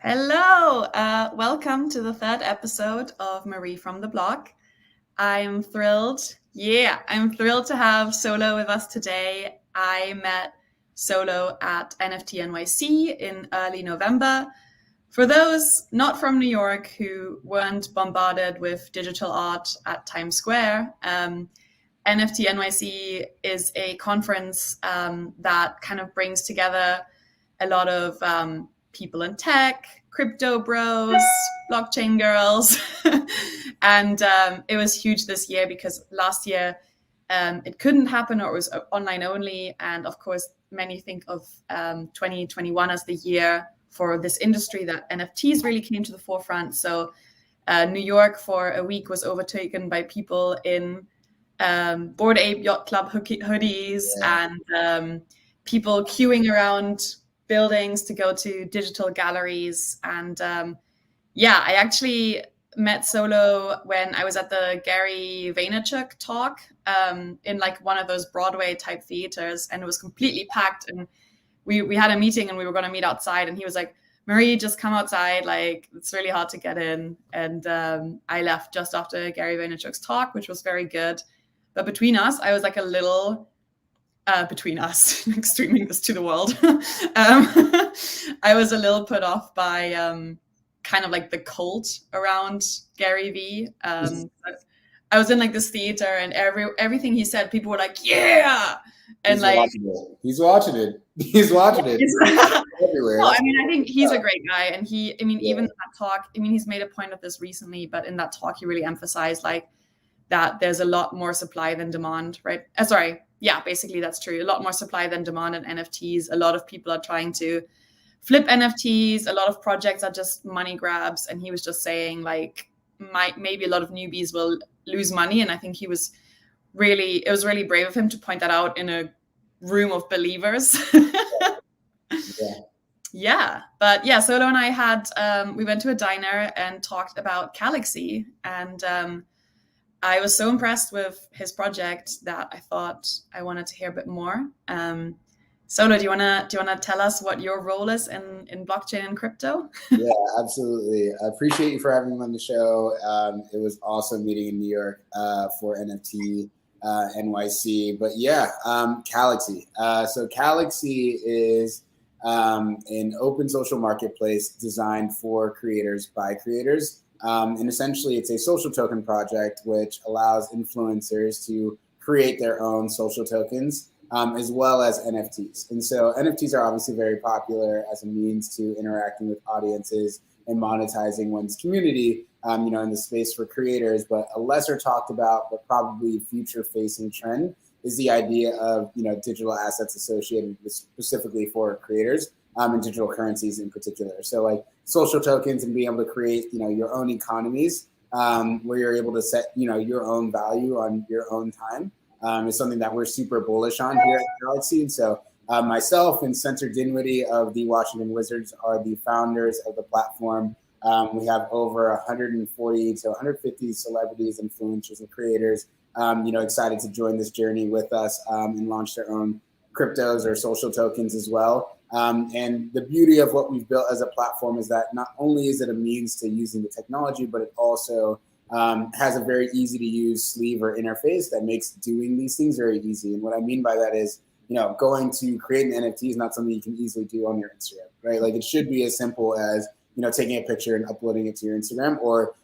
Hello, welcome to the third episode of Marie from the Block. I'm thrilled. I'm thrilled to have Solo with us today. I met Solo at NFT NYC in early November. For those not from New York who weren't bombarded with digital art at Times Square, NFT NYC is a conference that kind of brings together a lot of people in tech, crypto bros, blockchain girls. And it was huge this year because last year it couldn't happen, or it was online only. And of course, many think of 2021 as the year for this industry that NFTs really came to the forefront. So New York for a week was overtaken by people in Bored Ape Yacht Club hoodies and people queuing around buildings to go to digital galleries. And I actually met Solo when I was at the Gary Vaynerchuk talk in like one of those Broadway type theaters, and it was completely packed. And we had a meeting and we were going to meet outside, and he was like, Marie, just come outside. Like, it's really hard to get in. And I left just after Gary Vaynerchuk's talk, which was very good. But between us, I was like a little between us, streaming this to the world. I was a little put off by kind of like the cult around Gary V. I was in like this theater, and everything he said, people were like, "Yeah!" And He's like, He's watching it. He's watching it. Everywhere. No, I mean, I think he's a great guy, and even in that talk, I mean, he's made a point of this recently, but in that talk, he really emphasized like that there's a lot more supply than demand, right? Basically that's true. A lot more supply than demand in NFTs. A lot of people are trying to flip NFTs. A lot of projects are just money grabs. And he was just saying like, maybe a lot of newbies will lose money. And I think it was really brave of him to point that out in a room of believers. But Solo and I we went to a diner and talked about Calaxy, and I was so impressed with his project that I thought I wanted to hear a bit more. Solo, do you wanna tell us what your role is in blockchain and crypto? Yeah, absolutely. I appreciate you for having me on the show. It was awesome meeting in New York for NFT NYC. But Calaxy. So Calaxy is an open social marketplace designed for creators by creators. And essentially, it's a social token project which allows influencers to create their own social tokens, as well as NFTs. And so NFTs are obviously very popular as a means to interacting with audiences and monetizing one's community, in the space for creators. But a lesser talked about, but probably future-facing trend is the idea of, digital assets associated with specifically for creators. And digital currencies in particular. So like social tokens and being able to create, your own economies where you're able to set, your own value on your own time is something that we're super bullish on here at Galaxy. And so myself and Spencer Dinwiddie of the Washington Wizards are the founders of the platform. We have over 140 to 150 celebrities, influencers, and creators, excited to join this journey with us and launch their own cryptos or social tokens as well. And the beauty of what we've built as a platform is that not only is it a means to using the technology, but it also has a very easy to use sleeve or interface that makes doing these things very easy. And what I mean by that is, going to create an NFT is not something you can easily do on your Instagram, right? Like it should be as simple as, taking a picture and uploading it to your Instagram, or,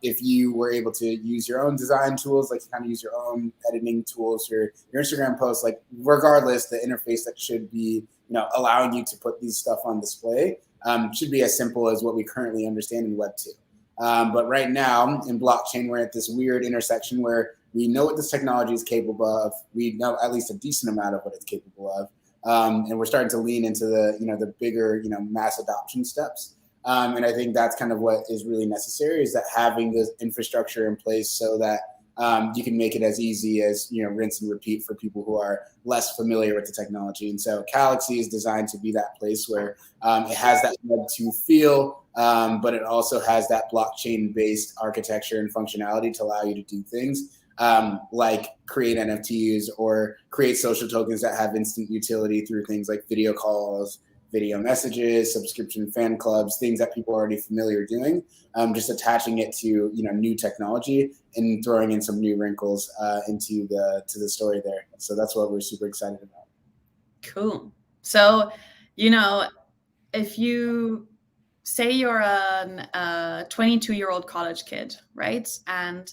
if you were able to use your own design tools, like kind of use your own editing tools for your Instagram posts, like regardless, the interface that should be, allowing you to put these stuff on display should be as simple as what we currently understand in Web2. But right now in blockchain, we're at this weird intersection where we know what this technology is capable of. We know at least a decent amount of what it's capable of. And we're starting to lean into the bigger, mass adoption steps. And I think that's kind of what is really necessary, is that having this infrastructure in place so that you can make it as easy as, rinse and repeat for people who are less familiar with the technology. And so Calaxy is designed to be that place where it has that Web2 feel, but it also has that blockchain-based architecture and functionality to allow you to do things like create NFTs or create social tokens that have instant utility through things like video calls, video messages, subscription fan clubs, things that people are already familiar doing, just attaching it to new technology and throwing in some new wrinkles into the story there. So that's what we're super excited about. Cool. So, if you say you're a 22-year-old college kid, right? And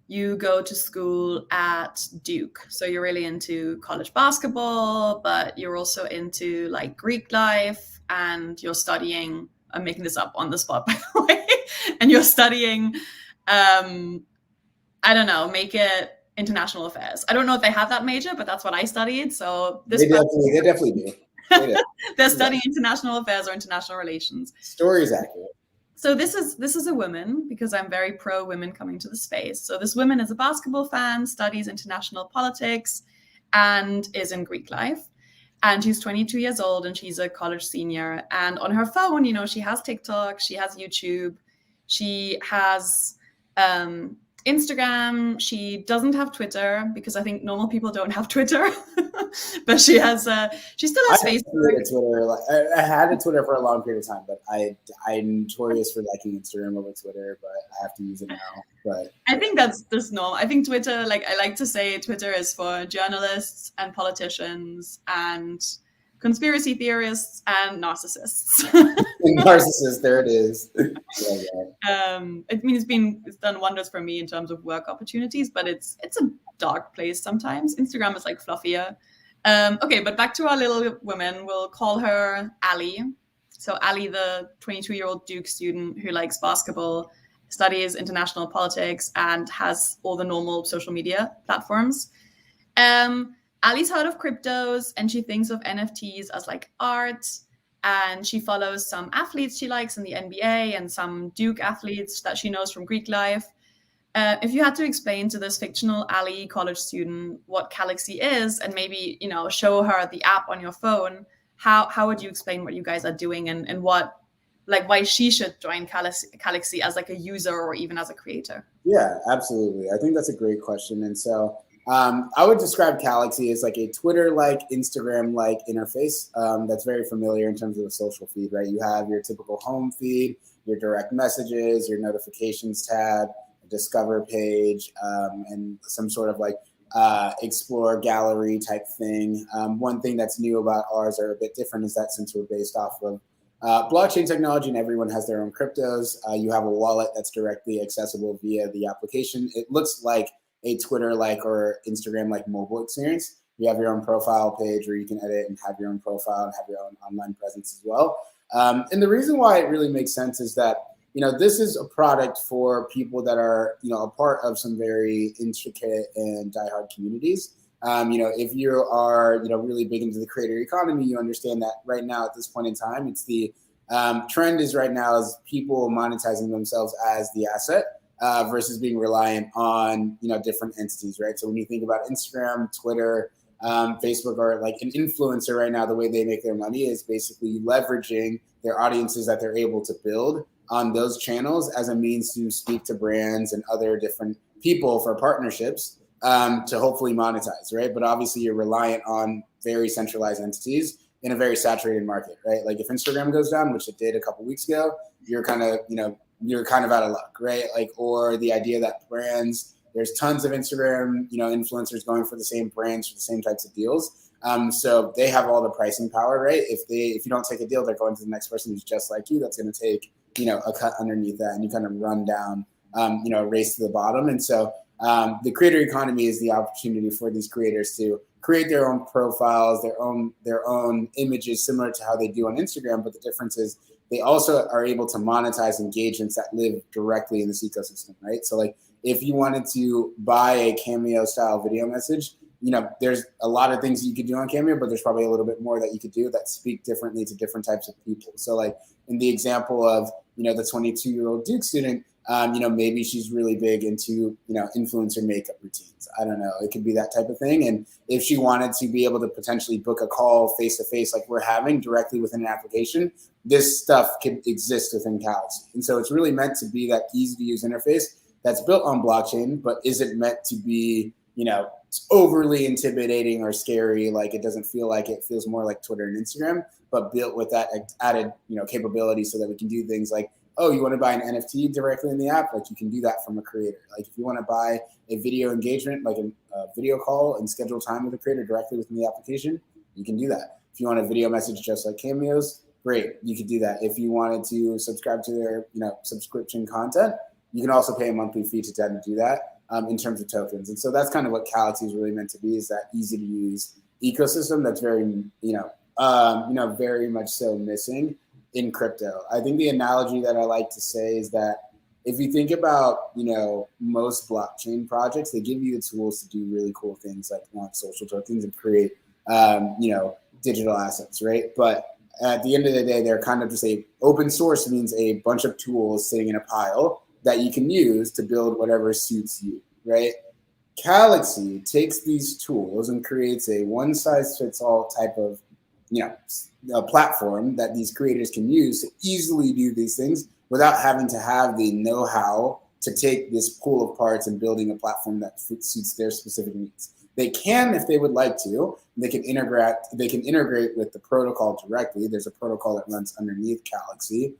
you go to school at Duke. So you're really into college basketball, but you're also into like Greek life, and you're studying, I'm making this up on the spot, by the way, and you're studying, I don't know, make it international affairs. I don't know if they have that major, but that's what I studied. So they definitely do. They're studying international affairs or international relations. Story is accurate. So this is a woman, because I'm very pro women coming to the space. So this woman is a basketball fan, studies international politics, and is in Greek life. And she's 22 years old, and she's a college senior. And on her phone, she has TikTok, she has YouTube, she has Instagram. She doesn't have Twitter, because I think normal people don't have Twitter. But she still has Facebook. Twitter. I had a Twitter for a long period of time, but I'm notorious for liking Instagram over Twitter, but I have to use it now. But I think that's normal. I think Twitter, I like to say Twitter is for journalists and politicians and conspiracy theorists and narcissists. Narcissists, there it is. It's done wonders for me in terms of work opportunities, but it's a dark place sometimes. Instagram is like fluffier. Okay, but back to our little woman. We'll call her Ali. So Ali, the 22-year-old Duke student who likes basketball, studies international politics, and has all the normal social media platforms. Ali's heard of cryptos, and she thinks of NFTs as like art. And she follows some athletes she likes in the NBA and some Duke athletes that she knows from Greek life. If you had to explain to this fictional Ali college student what Calaxy is, and maybe show her the app on your phone, how would you explain what you guys are doing, and what, why she should join Calaxy as like a user or even as a creator? Yeah, absolutely. I think that's a great question. And so I would describe Calaxy as like a Twitter-like, Instagram-like interface that's very familiar in terms of the social feed, right? You have your typical home feed, your direct messages, your notifications tab, a discover page, and some sort of explore gallery type thing. One thing that's new about ours, or a bit different, is that since we're based off of blockchain technology and everyone has their own cryptos, you have a wallet that's directly accessible via the application. It looks like a Twitter-like or Instagram-like mobile experience. You have your own profile page where you can edit and have your own profile and have your own online presence as well. And the reason why it really makes sense is that, this is a product for people that are, a part of some very intricate and diehard communities. If you are, really big into the creator economy, you understand that right now at this point in time, it's the trend is right now is people monetizing themselves as the asset. Versus being reliant on different entities, right? So when you think about Instagram, Twitter, Facebook, or like an influencer right now, the way they make their money is basically leveraging their audiences that they're able to build on those channels as a means to speak to brands and other different people for partnerships to hopefully monetize, right? But obviously you're reliant on very centralized entities in a very saturated market, right? Like if Instagram goes down, which it did a couple weeks ago, you're kind of out of luck, right? Or the idea that brands, there's tons of Instagram, influencers going for the same brands for the same types of deals. So they have all the pricing power, right? If you don't take a deal, they're going to the next person who's just like you. That's going to take, a cut underneath that, and you kind of run down, a race to the bottom. And so the creator economy is the opportunity for these creators to create their own profiles, their own images, similar to how they do on Instagram. But the difference is they also are able to monetize engagements that live directly in this ecosystem, right? So if you wanted to buy a Cameo style video message, there's a lot of things you could do on Cameo, but there's probably a little bit more that you could do that speak differently to different types of people. So in the example of, the 22-year-old Duke student, maybe she's really big into, influencer makeup routines. I don't know. It could be that type of thing. And if she wanted to be able to potentially book a call face-to-face like we're having directly within an application, this stuff can exist within Calaxy. And so it's really meant to be that easy-to-use interface that's built on blockchain, but is it meant to be, overly intimidating or scary. Like it doesn't feel like it feels more like Twitter and Instagram, but built with that added, capability so that we can do things like, oh, you want to buy an NFT directly in the app? Like you can do that from a creator. Like if you want to buy a video engagement, like a video call and schedule time with a creator directly within the application, you can do that. If you want a video message just like Cameos, great, you could do that. If you wanted to subscribe to their, subscription content, you can also pay a monthly fee to them to do that. In terms of tokens. And so that's kind of what Calaxy is really meant to be, is that easy to use ecosystem that's very, very much so missing in crypto. I think the analogy that I like to say is that if you think about, most blockchain projects, they give you the tools to do really cool things like launch social tokens and create, digital assets, right? But at the end of the day, they're kind of just open source means a bunch of tools sitting in a pile that you can use to build whatever suits you, right? Calaxy takes these tools and creates a one-size-fits-all type of, a platform that these creators can use to easily do these things without having to have the know-how to take this pool of parts and building a platform that suits their specific needs. They can, if they would like to, they can integrate with the protocol directly. There's a protocol that runs underneath Calaxy,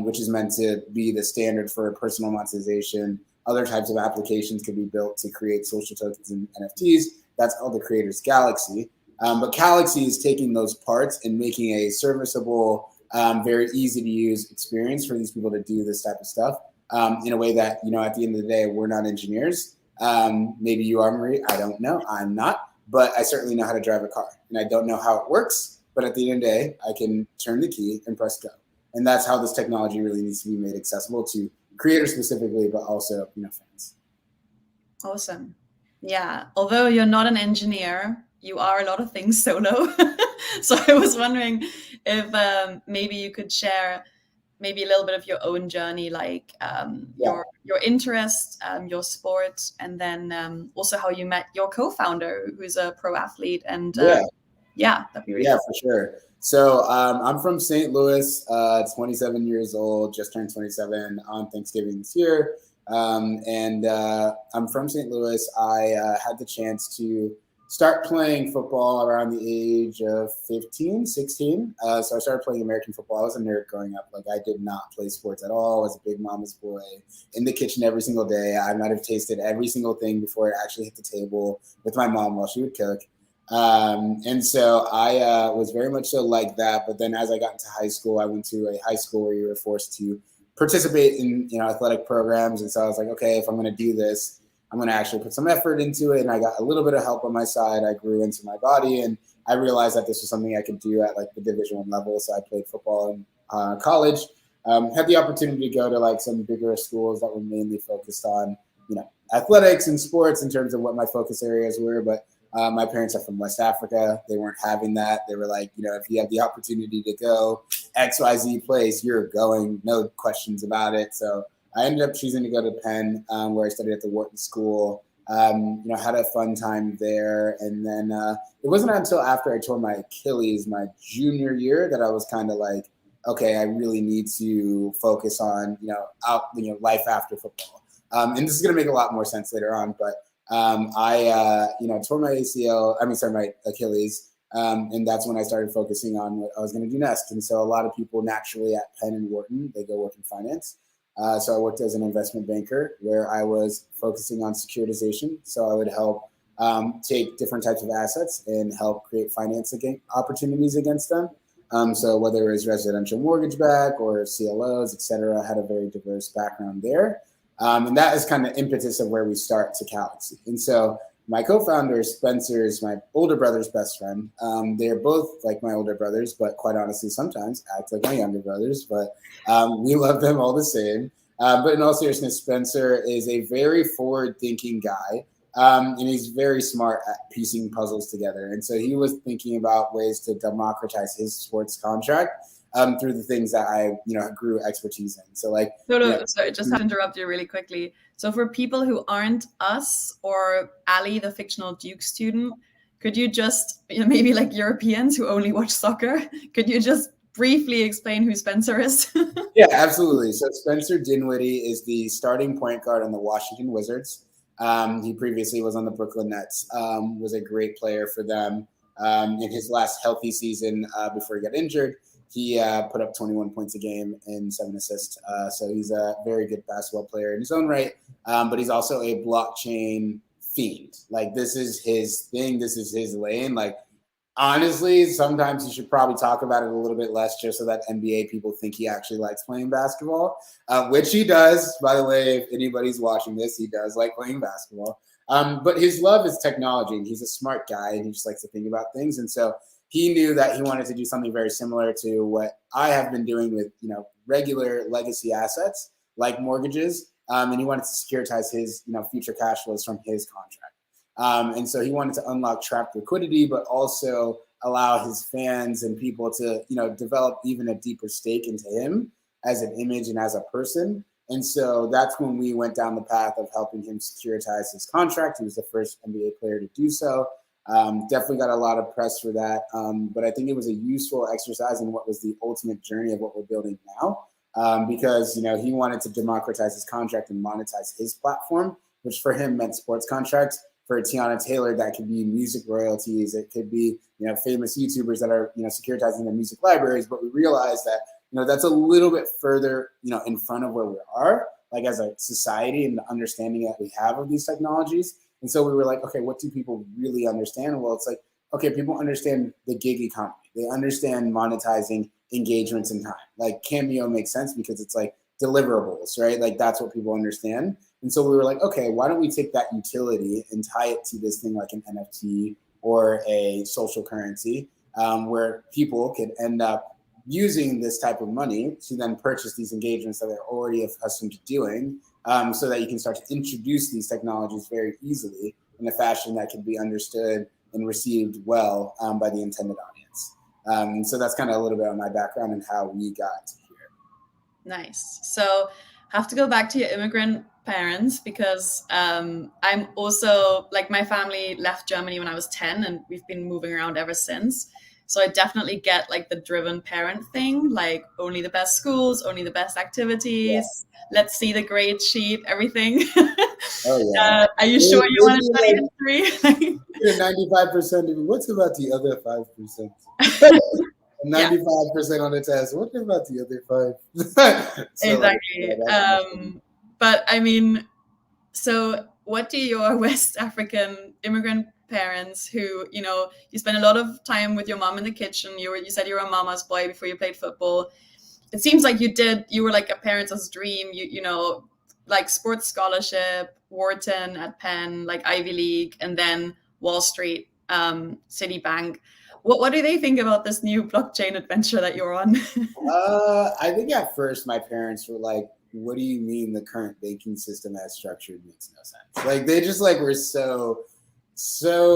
which is meant to be the standard for personal monetization. Other types of applications can be built to create social tokens and NFTs. That's called the Creators Galaxy. But Calaxy is taking those parts and making a serviceable, very easy to use experience for these people to do this type of stuff in a way that, at the end of the day, we're not engineers. Maybe you are, Marie. I don't know. I'm not. But I certainly know how to drive a car. And I don't know how it works. But at the end of the day, I can turn the key and press go. And that's how this technology really needs to be made accessible to creators specifically, but also, fans. Awesome. Yeah. Although you're not an engineer, you are a lot of things solo. So I was wondering if maybe you could share maybe a little bit of your own journey, like your interest, your sport, and then also how you met your co-founder, who's a pro athlete. And that'd be really cool. For sure. So I'm from St. Louis, 27 years old, just turned 27 on Thanksgiving this year. And I'm from St. Louis. I had the chance to start playing football around the age of 15, 16. So I started playing American football. I was a nerd growing up. Like I did not play sports at all. I was a big mama's boy in the kitchen every single day. I might have tasted every single thing before it actually hit the table with my mom while she would cook. And so I was very much so like that. But then as I got into high school, I went to a high school where you were forced to participate in, athletic programs. And so I was like, okay, if I'm going to do this, I'm going to actually put some effort into it. And I got a little bit of help on my side. I grew into my body and I realized that this was something I could do at like the Division I level. So I played football in college, had the opportunity to go to like some bigger schools that were mainly focused on, athletics and sports in terms of what my focus areas were. But my parents are from West Africa. They weren't having that. They were like, if you have the opportunity to go XYZ place, you're going, no questions about it. So I ended up choosing to go to Penn, where I studied at the Wharton School. Had a fun time there. And then it wasn't until after I tore my Achilles my junior year that I was kind of like, okay, I really need to focus on, life after football. And this is going to make a lot more sense later on, but I tore my Achilles. And that's when I started focusing on what I was going to do next. And so a lot of people naturally at Penn and Wharton, they go work in finance. So I worked as an investment banker where I was focusing on securitization. So I would help take different types of assets and help create financing opportunities against them. So whether it was residential mortgage back or CLOs, et cetera, I had a very diverse background there. And that is kind of impetus of where we start to Calaxy. And so my co-founder, Spencer, is my older brother's best friend. They're both like my older brothers, but quite honestly, sometimes act like my younger brothers, but we love them all the same. But in all seriousness, Spencer is a very forward-thinking guy, and he's very smart at piecing puzzles together. And so he was thinking about ways to democratize his sports contract through the things that I, grew expertise in. So like, sorry, just have to interrupt you really quickly. So for people who aren't us or Ali, the fictional Duke student, could you just, maybe like Europeans who only watch soccer, could you just briefly explain who Spencer is? Yeah, absolutely. So Spencer Dinwiddie is the starting point guard on the Washington Wizards. He previously was on the Brooklyn Nets, was a great player for them. In his last healthy season before he got injured, he put up 21 points a game and 7 assists. So he's a very good basketball player in his own right, but he's also a blockchain fiend. Like, this is his thing. This is his lane. Like, honestly, sometimes you should probably talk about it a little bit less just so that NBA people think he actually likes playing basketball, which he does. By the way, if anybody's watching this, he does like playing basketball. But his love is technology, and he's a smart guy, and he just likes to think about things. And so he knew that he wanted to do something very similar to what I have been doing with, regular legacy assets like mortgages. And he wanted to securitize his, future cash flows from his contract. And so he wanted to unlock trapped liquidity, but also allow his fans and people to, develop even a deeper stake into him as an image and as a person. And so that's when we went down the path of helping him securitize his contract. He was the first NBA player to do so. Definitely got a lot of press for that. But I think it was a useful exercise in what was the ultimate journey of what we're building now. Because, he wanted to democratize his contract and monetize his platform, which for him meant sports contracts. For Tiana Taylor, that could be music royalties. It could be, famous YouTubers that are, securitizing their music libraries. But we realized that, that's a little bit further, in front of where we are, like as a society and the understanding that we have of these technologies. And so we were like, okay, what do people really understand? Well, it's like, okay, people understand the gig economy. They understand monetizing engagements in time. Like Cameo makes sense because it's like deliverables, right? Like that's what people understand. And so we were like, okay, why don't we take that utility and tie it to this thing like an NFT or a social currency where people could end up using this type of money to then purchase these engagements that they're already accustomed to doing, so that you can start to introduce these technologies very easily in a fashion that can be understood and received well by the intended audience. And so that's kind of a little bit on my background and how we got to here. Nice. So I have to go back to your immigrant parents because I'm also, like, my family left Germany when I was 10 and we've been moving around ever since. So I definitely get like the driven parent thing, like only the best schools, only the best activities. Yeah. Let's see the grade sheet, everything. Oh yeah. Are you sure you want to study history? 95%. What's about the other 5%? 95% on the test. What about the other 5%? So, exactly. But I mean, so what do your West African immigrant parents who, you spend a lot of time with your mom in the kitchen, you said you were a mama's boy before you played football. It seems like you were like a parent's dream, like sports scholarship, Wharton at Penn, like Ivy League, and then Wall Street, Citibank. What do they think about this new blockchain adventure that you're on? I think at first my parents were like, what do you mean the current banking system as structured makes no sense? Like they just like were so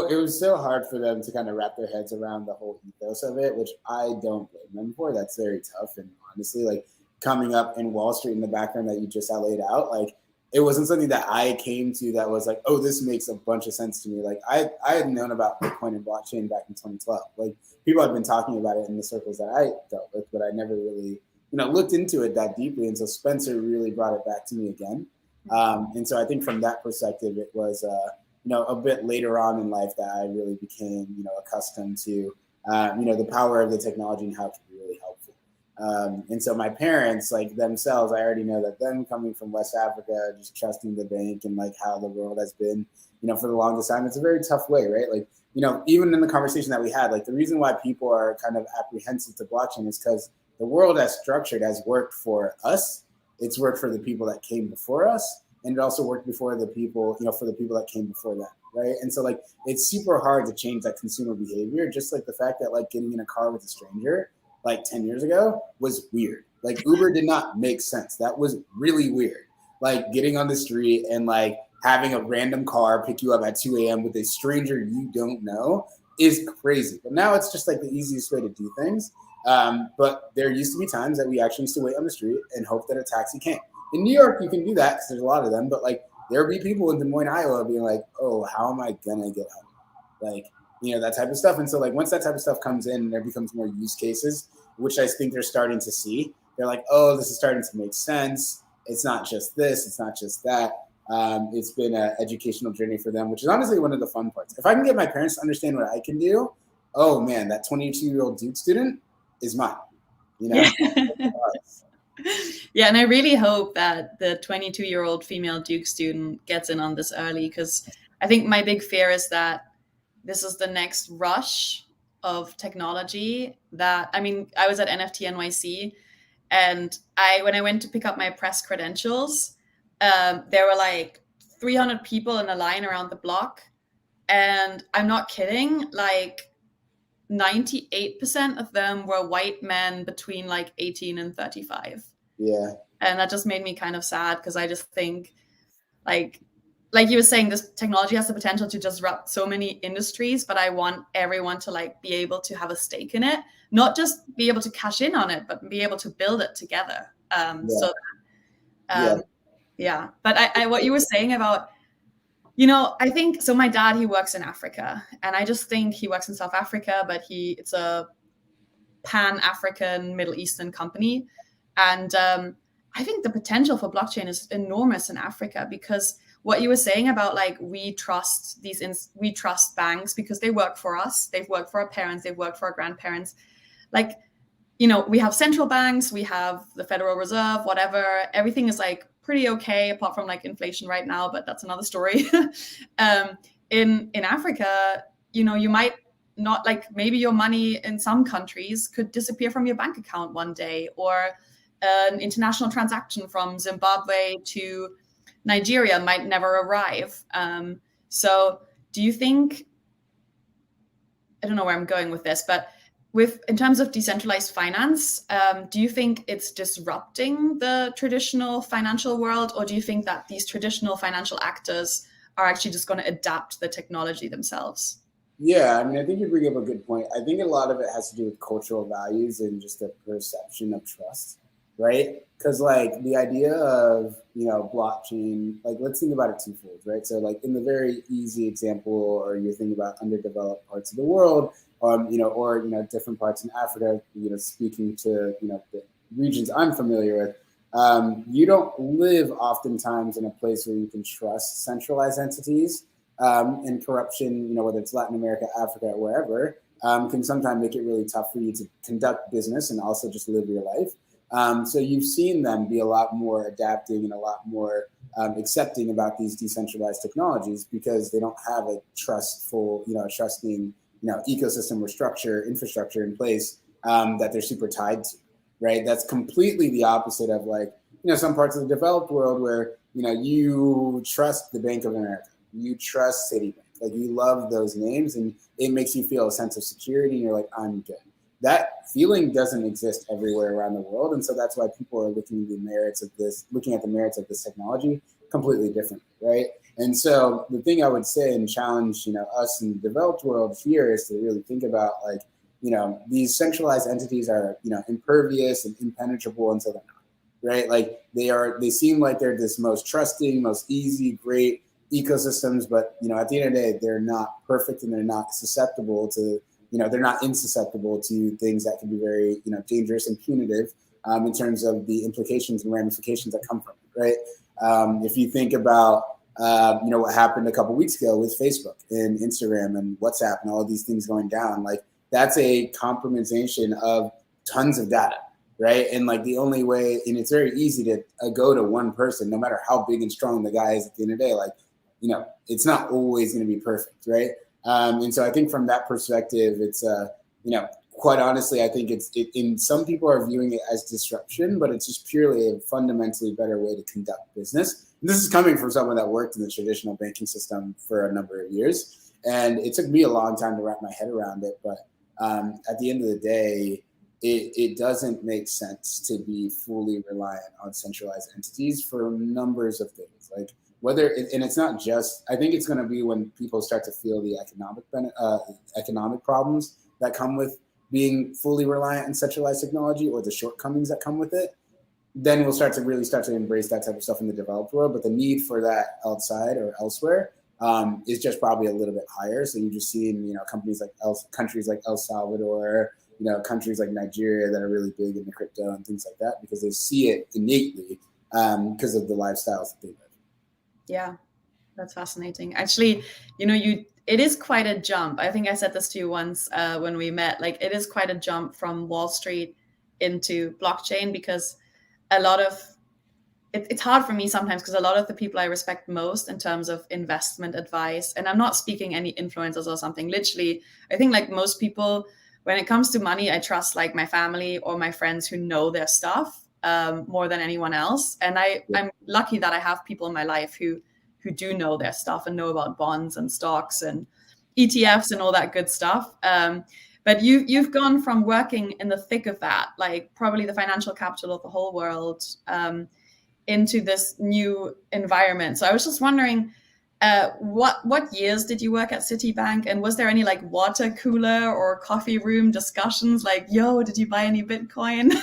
it was so hard for them to kind of wrap their heads around the whole ethos of it, which I don't blame them for. That's very tough. And honestly, like coming up in Wall Street in the background that you just laid out, like it wasn't something that I came to that was like, oh, this makes a bunch of sense to me. Like I had known about Bitcoin and blockchain back in 2012. Like people had been talking about it in the circles that I dealt with, but I never really, looked into it that deeply until Spencer really brought it back to me again. And so I think from that perspective, it was, a bit later on in life that I really became, accustomed to, the power of the technology and how it can be really helpful. And so my parents, like themselves, I already know that them coming from West Africa, just trusting the bank and like how the world has been, for the longest time, it's a very tough way, right? Like, even in the conversation that we had, like the reason why people are kind of apprehensive to blockchain is because the world as structured has worked for us. It's worked for the people that came before us. And it also worked before the people, for the people that came before them, right? And so like, it's super hard to change that consumer behavior. Just like the fact that like getting in a car with a stranger like 10 years ago was weird. Like Uber did not make sense. That was really weird. Like getting on the street and like having a random car pick you up at 2 a.m. with a stranger you don't know is crazy. But now it's just like the easiest way to do things. But there used to be times that we actually used to wait on the street and hope that a taxi came. In New York, you can do that because there's a lot of them. But like there'll be people in Des Moines, Iowa being like, oh, how am I going to get home? Like, that type of stuff. And so like once that type of stuff comes in, there becomes more use cases, which I think they're starting to see. They're like, oh, this is starting to make sense. It's not just this. It's not just that. It's been an educational journey for them, which is honestly one of the fun parts. If I can get my parents to understand what I can do, oh man, that 22-year-old Duke student is mine. You know? Yeah. Yeah, and I really hope that the 22-year-old female Duke student gets in on this early, because I think my big fear is that this is the next rush of technology. That, I mean, I was at NFT NYC, and when I went to pick up my press credentials, there were like 300 people in a line around the block, and I'm not kidding, like 98% of them were white men between like 18 and 35. Yeah. And that just made me kind of sad, because I just think, like you were saying, this technology has the potential to disrupt so many industries, but I want everyone to like be able to have a stake in it, not just be able to cash in on it, but be able to build it together. Yeah. But I what you were saying about, I think, so my dad, he works in Africa, and I just think he works in South Africa, but it's a Pan-African Middle Eastern company. And I think the potential for blockchain is enormous in Africa, because what you were saying about like, we trust banks because they work for us, they've worked for our parents, they've worked for our grandparents. Like, we have central banks, we have the Federal Reserve, whatever, everything is like pretty okay, apart from like inflation right now, but that's another story. In Africa, you might not, like, maybe your money in some countries could disappear from your bank account one day, or an international transaction from Zimbabwe to Nigeria might never arrive. So do you think, I don't know where I'm going with this, but in terms of decentralized finance, do you think it's disrupting the traditional financial world, or do you think that these traditional financial actors are actually just going to adapt the technology themselves? Yeah, I mean, I think you bring up a good point. I think a lot of it has to do with cultural values and just the perception of trust, right? Because like the idea of, blockchain, like let's think about it twofold, right? So like in the very easy example, or you think about underdeveloped parts of the world, or different parts in Africa, speaking to, the regions I'm familiar with, you don't live oftentimes in a place where you can trust centralized entities. And corruption, whether it's Latin America, Africa, or wherever, can sometimes make it really tough for you to conduct business and also just live your life. So you've seen them be a lot more adapting and a lot more accepting about these decentralized technologies, because they don't have a trusting, ecosystem or infrastructure in place that they're super tied to, right? That's completely the opposite of like, some parts of the developed world where, you trust the Bank of America. You trust Citibank, like you love those names, and it makes you feel a sense of security, and you're like, I'm good. That feeling doesn't exist everywhere around the world, and so that's why people are looking at the merits of this technology completely differently, right? And so the thing I would say and challenge, us in the developed world here is to really think about like, these centralized entities are, impervious and impenetrable until they're not, right? Like they seem like they're this most trusting, most easy, great ecosystems, but at the end of the day, they're not perfect, and they're not susceptible to, they're not insusceptible to things that can be very, dangerous and punitive in terms of the implications and ramifications that come from it, right? If you think about, what happened a couple weeks ago with Facebook and Instagram and WhatsApp and all of these things going down, like that's a compromisation of tons of data, right? And like the only way, and it's very easy to go to one person, no matter how big and strong the guy is at the end of the day, like, it's not always going to be perfect, right? And so I think from that perspective, it's, quite honestly, I think in some people are viewing it as disruption, but it's just purely a fundamentally better way to conduct business. And this is coming from someone that worked in the traditional banking system for a number of years. And it took me a long time to wrap my head around it. But at the end of the day, it doesn't make sense to be fully reliant on centralized entities for numbers of things. Like, and it's not just, I think it's going to be when people start to feel the economic problems that come with being fully reliant on centralized technology, or the shortcomings that come with it, then we'll start to embrace that type of stuff in the developed world. But the need for that outside or elsewhere is just probably a little bit higher. So you're just seeing, countries like El Salvador, countries like Nigeria that are really big in the crypto and things like that, because they see it innately because of the lifestyles that they live. Yeah, that's fascinating. Actually, it is quite a jump. I think I said this to you once when we met. Like, it is quite a jump from Wall Street into blockchain, because a lot of it's hard for me sometimes, because a lot of the people I respect most in terms of investment advice, and I'm not speaking any influencers or something, literally, I think like most people, when it comes to money, I trust like my family or my friends who know their stuff more than anyone else. And I'm lucky that I have people in my life who do know their stuff and know about bonds and stocks and ETFs and all that good stuff. But you've gone from working in the thick of that, like probably the financial capital of the whole world, into this new environment. So I was just wondering, what years did you work at Citibank, and was there any like water cooler or coffee room discussions like, yo, did you buy any Bitcoin?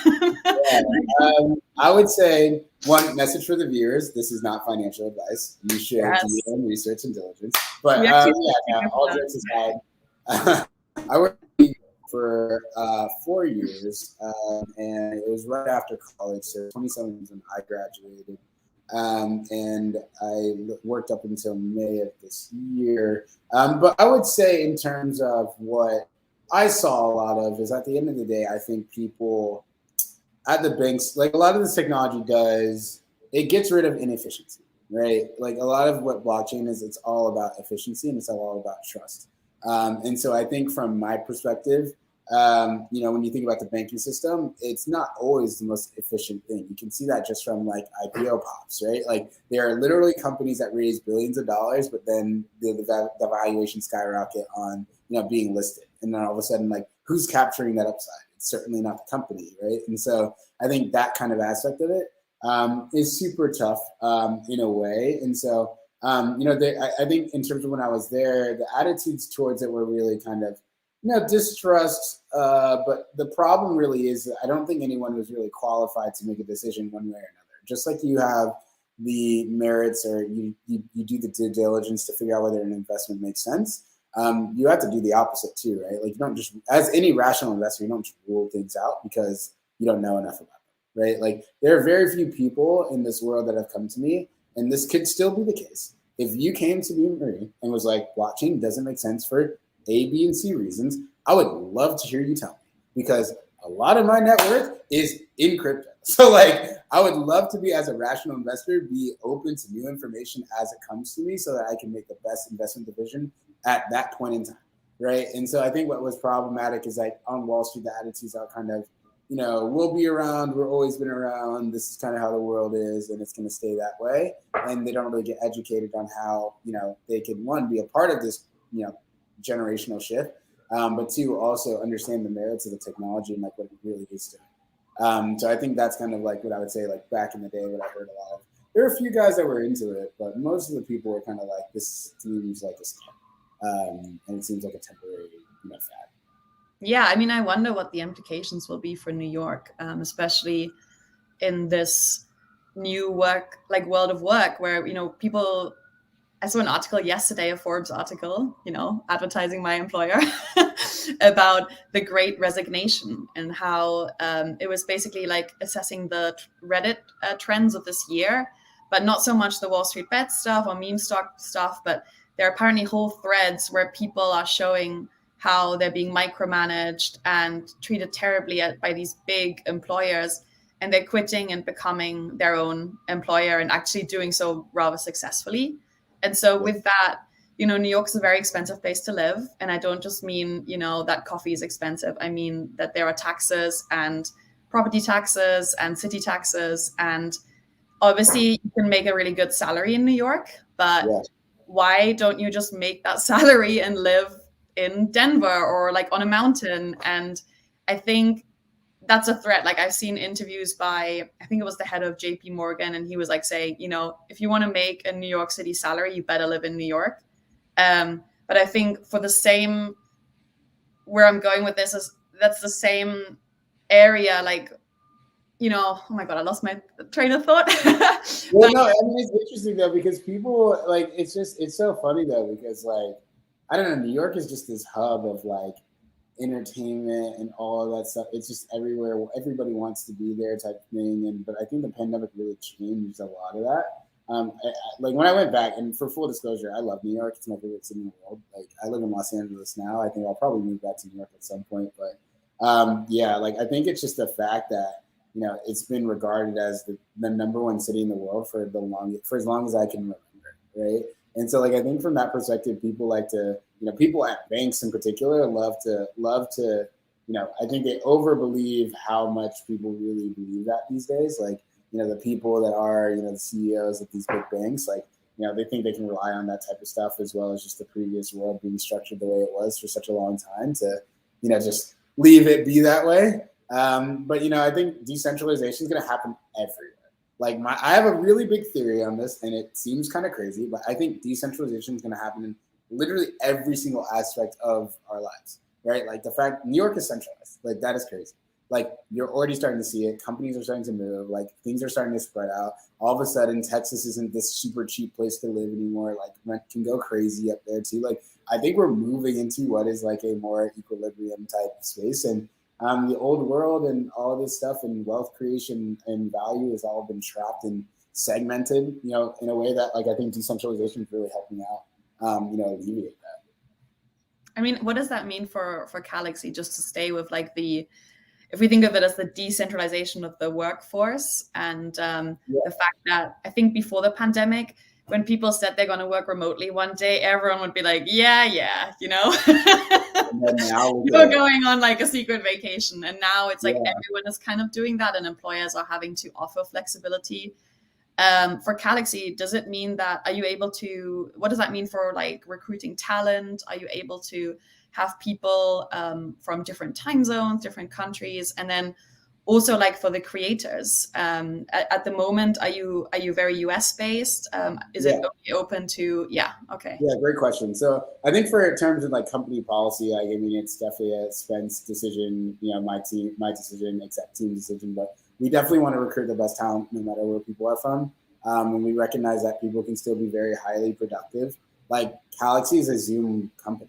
I would say, one message for the viewers: this is not financial advice. You should do your own research and diligence. But all jokes aside, I worked for 4 years, and it was right after college, so 2017 when I graduated. And I worked up until May of this year. But I would say, in terms of what I saw a lot of, is at the end of the day, I think people at the banks, like a lot of this technology does, it gets rid of inefficiency, right? Like a lot of what blockchain is, it's all about efficiency and it's all about trust. And so I think from my perspective, when you think about the banking system, it's not always the most efficient thing. You can see that just from like IPO pops, right? Like there are literally companies that raise billions of dollars, but then the valuation skyrocket on being listed, and then all of a sudden, like, who's capturing that upside? It's certainly not the company, right? And so I think that kind of aspect of it is super tough in a way. And so I think in terms of when I was there, the attitudes towards it were really kind of distrust, but the problem really is that I don't think anyone was really qualified to make a decision one way or another. Just like you have the merits, or you do the due diligence to figure out whether an investment makes sense, you have to do the opposite too, right? Like you don't just, as any rational investor, you don't just rule things out because you don't know enough about them, right? Like there are very few people in this world that have come to me, and this could still be the case. If you came to me, Marie, and was like, blockchain doesn't make sense for A, B, and C reasons, I would love to hear you tell me, because a lot of my net worth is in crypto. So like, I would love to be, as a rational investor, be open to new information as it comes to me so that I can make the best investment decision at that point in time, right? And so I think what was problematic is like on Wall Street, the attitudes are kind of, we'll be around, we've always been around, this is kind of how the world is, and it's going to stay that way. And they don't really get educated on how, they can, one, be a part of this, generational shift, but two, also understand the merits of the technology and like what it really is doing. So I think that's kind of like what I would say, like back in the day, what I heard a lot of. There are a few guys that were into it, but most of the people were kind of like, this seems like a scam, and it seems like a temporary fad. Yeah, I mean, I wonder what the implications will be for New York, especially in this new world of work, where people. I saw an article yesterday, a Forbes article, advertising my employer, about the Great Resignation, and how it was basically like assessing the Reddit trends of this year, but not so much the Wall Street bet stuff or meme stock stuff, but there are apparently whole threads where people are showing how they're being micromanaged and treated terribly by these big employers, and they're quitting and becoming their own employer, and actually doing so rather successfully. And so with that, New York's a very expensive place to live. And I don't just mean, that coffee is expensive. I mean that there are taxes and property taxes and city taxes. And obviously you can make a really good salary in New York, but why don't you just make that salary and live in Denver or like on a mountain? And I think that's a threat. Like I've seen interviews by, I think it was the head of JP Morgan, and he was like saying, if you want to make a New York City salary, you better live in New York. But I think for the same, where I'm going with this is that's the same area, like, oh my God, I lost my train of thought. Well, no, I mean, it's interesting though, because people like, it's so funny though, because like, I don't know, New York is just this hub of like entertainment and all of that stuff. It's just everywhere. Everybody wants to be there type thing. But I think the pandemic really changed a lot of that. like when I went back, and for full disclosure, I love New York. It's my favorite city in the world. Like I live in Los Angeles now. I think I'll probably move back to New York at some point. But yeah, like I think it's just the fact that it's been regarded as the number one city in the world for as long as I can remember, right? And so like I think from that perspective, people like to people at banks in particular love to I think they over believe how much people really believe that these days. Like the people that are the CEOs of these big banks, like they think they can rely on that type of stuff, as well as just the previous world being structured the way it was for such a long time to just leave it be that way. But I think decentralization is going to happen everywhere. Like I have a really big theory on this, and it seems kind of crazy, but I think decentralization is going to happen in literally every single aspect of our lives, right? Like the fact New York is centralized, like that is crazy. Like you're already starting to see it. Companies are starting to move. Like things are starting to spread out. All of a sudden, Texas isn't this super cheap place to live anymore. Like rent can go crazy up there too. Like I think we're moving into what is like a more equilibrium type space, and the old world and all of this stuff and wealth creation and value has all been trapped and segmented, in a way that like I think decentralization is really helping out, alleviate that. I mean, what does that mean for Calaxy, just to stay with like if we think of it as the decentralization of the workforce and the fact that I think before the pandemic, when people said they're going to work remotely one day, everyone would be like, yeah, you're going on like a secret vacation. And now it's like everyone is kind of doing that, and employers are having to offer flexibility. For Calaxy, does it mean that, what does that mean for like recruiting talent? Are you able to have people from different time zones, different countries? And then also like for the creators, at the moment, are you very US based? Is it only open to, okay. Yeah, great question. So I think in terms of like company policy, like, I mean, it's definitely a Spence decision, my decision, exec team decision, but we definitely want to recruit the best talent no matter where people are from. And we recognize that people can still be very highly productive. Like Calaxy is a Zoom company.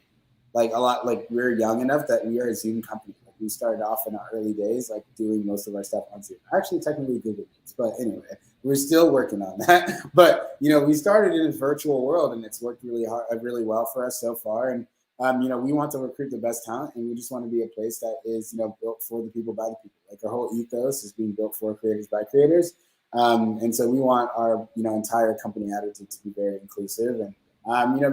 Like we're young enough that we are a Zoom company. Like we started off in our early days, like doing most of our stuff on Zoom. Actually, technically Google Meets, but anyway, we're still working on that. But we started in a virtual world, and it's worked really well for us so far. And we want to recruit the best talent, and we just want to be a place that is built for the people by the people. Like our whole ethos is being built for creators by creators. And so we want our entire company attitude to be very inclusive and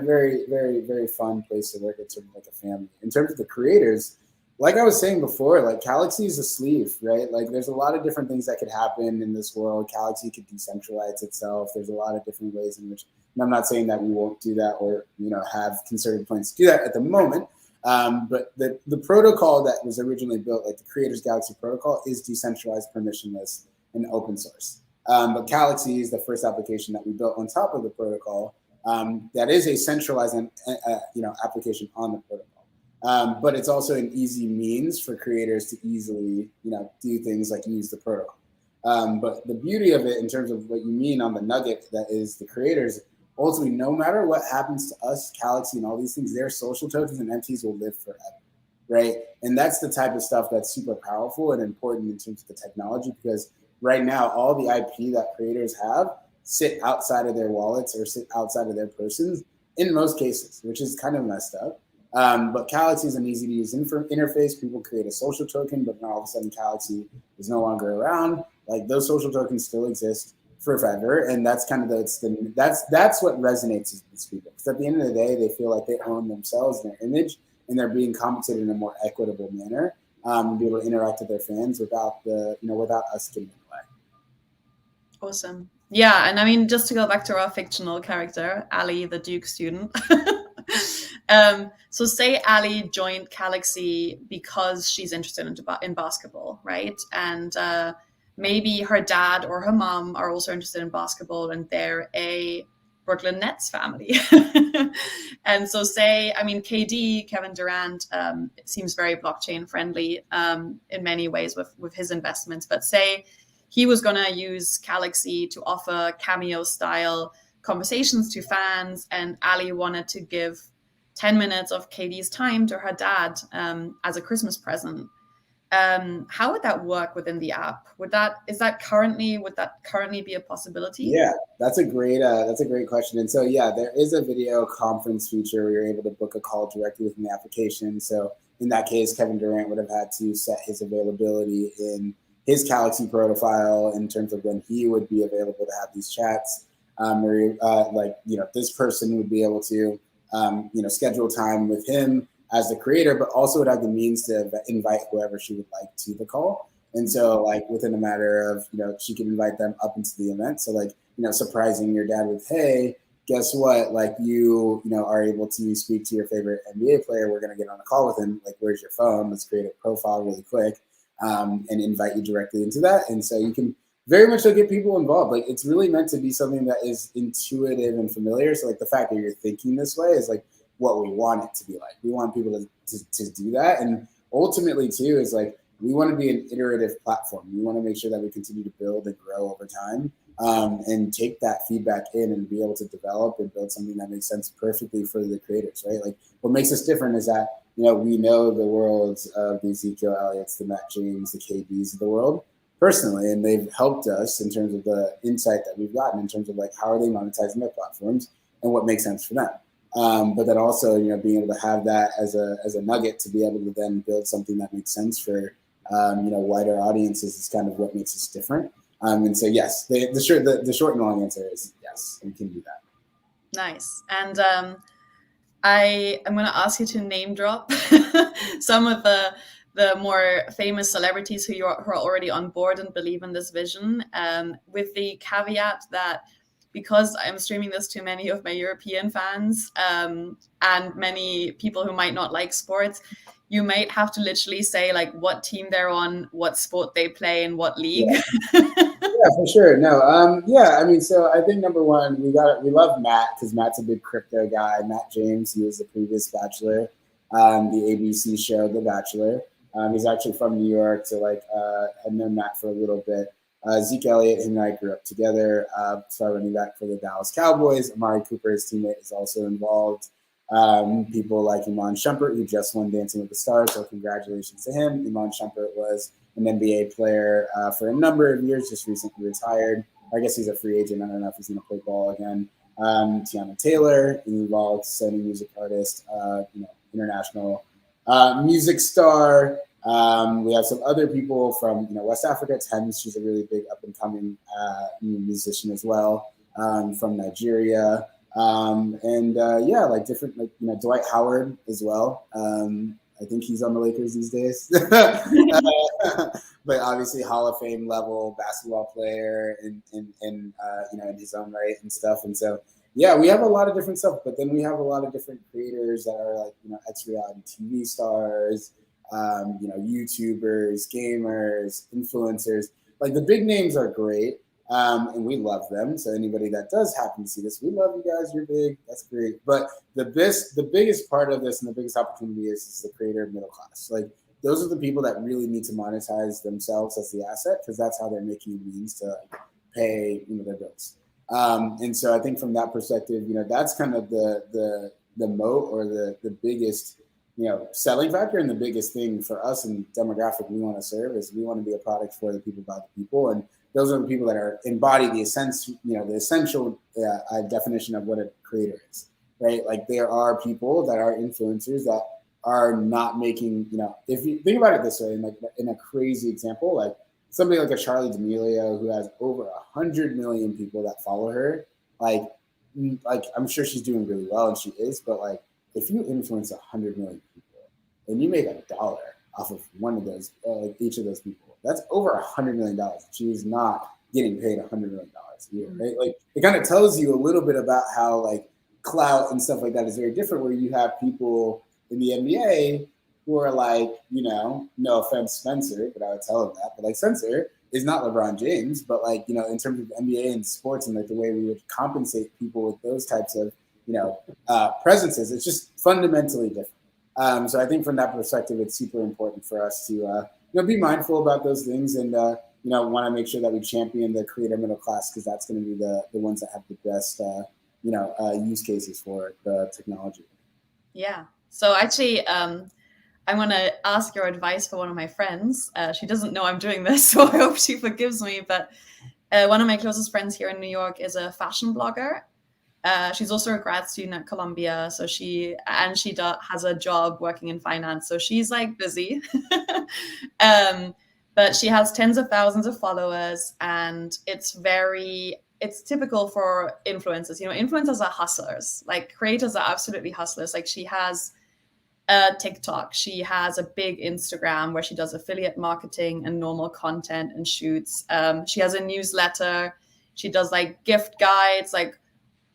very, very, very fun place to work. It's sort of like a family. In terms of the creators, like I was saying before, like Calaxy is a sleeve, right? Like there's a lot of different things that could happen in this world. Calaxy could decentralize itself. There's a lot of different ways in which, and I'm not saying that we won't do that or have concerted plans to do that at the moment. But the protocol that was originally built, like the Creators Galaxy protocol, is decentralized, permissionless, and open source. But Calaxy is the first application that we built on top of the protocol. That is a centralized application on the protocol, but it's also an easy means for creators to easily do things like use the protocol. But the beauty of it, in terms of what you mean on the nugget, that is the creators, ultimately, no matter what happens to us, Calaxy and all these things, their social tokens and NFTs will live forever, right? And that's the type of stuff that's super powerful and important in terms of the technology, because right now all the IP that creators have sit outside of their wallets or sit outside of their persons in most cases, which is kind of messed up. But Calaxy is an easy to use interface. People create a social token, but now all of a sudden Calaxy is no longer around. Like those social tokens still exist forever, and that's kind of that's what resonates with people. Because at the end of the day, they feel like they own themselves and their image, and they're being compensated in a more equitable manner, and be able to interact with their fans without without us getting in the way. Awesome. Yeah, and I mean, just to go back to our fictional character, Ali, the Duke student. So say Ali joined Calaxy because she's interested in basketball, right? And maybe her dad or her mom are also interested in basketball, and they're a Brooklyn Nets family. And so KD, Kevin Durant, seems very blockchain friendly in many ways with his investments. But say he was going to use Calaxy to offer Cameo-style conversations to fans, and Ali wanted to give 10 minutes of KD's time to her dad as a Christmas present. How would that work within the app? Would that currently be a possibility? Yeah, that's a great question. And so yeah, there is a video conference feature where you're able to book a call directly within the application. So in that case, Kevin Durant would have had to set his availability in his Calaxy profile in terms of when he would be available to have these chats. Where this person would be able to schedule time with him as the creator, but also would have the means to invite whoever she would like to the call. And so like within a matter of, she could invite them up into the event. So like, surprising your dad with, hey, guess what? Like you are able to speak to your favorite NBA player. We're going to get on a call with him. Like, where's your phone? Let's create a profile really quick and invite you directly into that. And so you can very much so get people involved. Like it's really meant to be something that is intuitive and familiar. So like the fact that you're thinking this way is like what we want it to be like. We want people to do that. And ultimately too is like, we want to be an iterative platform. We want to make sure that we continue to build and grow over time and take that feedback in and be able to develop and build something that makes sense perfectly for the creators, right? Like what makes us different is that, we know the worlds of the Ezekiel Elliott's, the Matt James, the KBs of the world personally, and they've helped us in terms of the insight that we've gotten in terms of like, how are they monetizing their platforms and what makes sense for them. But then also, being able to have that as a nugget to be able to then build something that makes sense for wider audiences is kind of what makes us different. And so, yes, the short and long answer is yes, we can do that. Nice. And I'm going to ask you to name drop some of the more famous celebrities who are already on board and believe in this vision, with the caveat that because I'm streaming this to many of my European fans and many people who might not like sports, you might have to literally say like what team they're on, what sport they play, and what league. Yeah, for sure. No, yeah. I mean, so I think number one, we love Matt because Matt's a big crypto guy. Matt James, he was the previous Bachelor, the ABC show The Bachelor. He's actually from New York, so like I've known Matt for a little bit. Zeke Elliott, him and I grew up together. Started running back for the Dallas Cowboys. Amari Cooper, his teammate, is also involved. People like Iman Shumpert, who just won Dancing with the Stars, so congratulations to him. Iman Shumpert was an NBA player for a number of years, just recently retired. I guess he's a free agent. I don't know if he's going to play ball again. Tiana Taylor, involved Sony music artist, international music star. We have some other people from West Africa. Thames, she's a really big up and coming musician as well, from Nigeria. Like different, like Dwight Howard as well. I think he's on the Lakers these days, but obviously Hall of Fame level basketball player in his own right and stuff. And so yeah, we have a lot of different stuff, but then we have a lot of different creators that are like ex-reality TV stars, YouTubers, gamers, influencers. Like the big names are great. And we love them. So anybody that does happen to see this, we love you guys. You're big. That's great. But the biggest part of this and the biggest opportunity is the creator middle class. Like those are the people that really need to monetize themselves as the asset because that's how they're making means to pay their bills. And so I think from that perspective, that's kind of the moat or the biggest selling factor and the biggest thing for us and demographic we want to serve is we want to be a product for the people by the people. And those are the people that are embody the essential definition of what a creator is, right? Like there are people that are influencers that are not making, if you think about it this way, in a crazy example, like somebody like a Charli D'Amelio who has over 100 million people that follow her, like I'm sure she's doing really well and she is, but like if you influence 100 million people and you make $1 off of one of those, each of those people, that's over $100 million. She's not getting paid $100 million a year, right? Like it kind of tells you a little bit about how like clout and stuff like that is very different, where you have people in the NBA who are like, no offense, Spencer, but I would tell him that, but like Spencer is not LeBron James, but like, in terms of NBA and sports and like the way we would compensate people with those types of, presences, it's just fundamentally different. So I think from that perspective, it's super important for us to, be mindful about those things and, want to make sure that we champion the creator middle class because that's going to be the ones that have the best, use cases for the technology. Yeah. So actually, I I'm going to ask your advice for one of my friends. She doesn't know I'm doing this, so I hope she forgives me. But one of my closest friends here in New York is a fashion blogger. She's also a grad student at Columbia, so she has a job working in finance, so she's like busy. But she has tens of thousands of followers, and it's typical for influencers. You know, influencers are hustlers. Like creators are absolutely hustlers. Like she has a TikTok, she has a big Instagram where she does affiliate marketing and normal content and shoots. She has a newsletter. She does like gift guides, like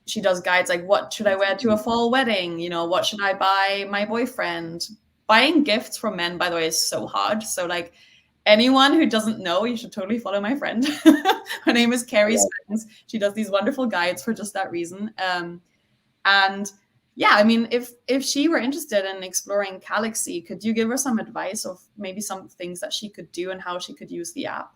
she does guides like what should I wear to a fall wedding? You know, what should I buy my boyfriend? Buying gifts from men, by the way, is so hard. So like anyone who doesn't know, you should totally follow my friend. Her name is Carrie Spence. She does these wonderful guides for just that reason. And yeah, I mean, if she were interested in exploring Calaxy, could you give her some advice of maybe some things that she could do and how she could use the app?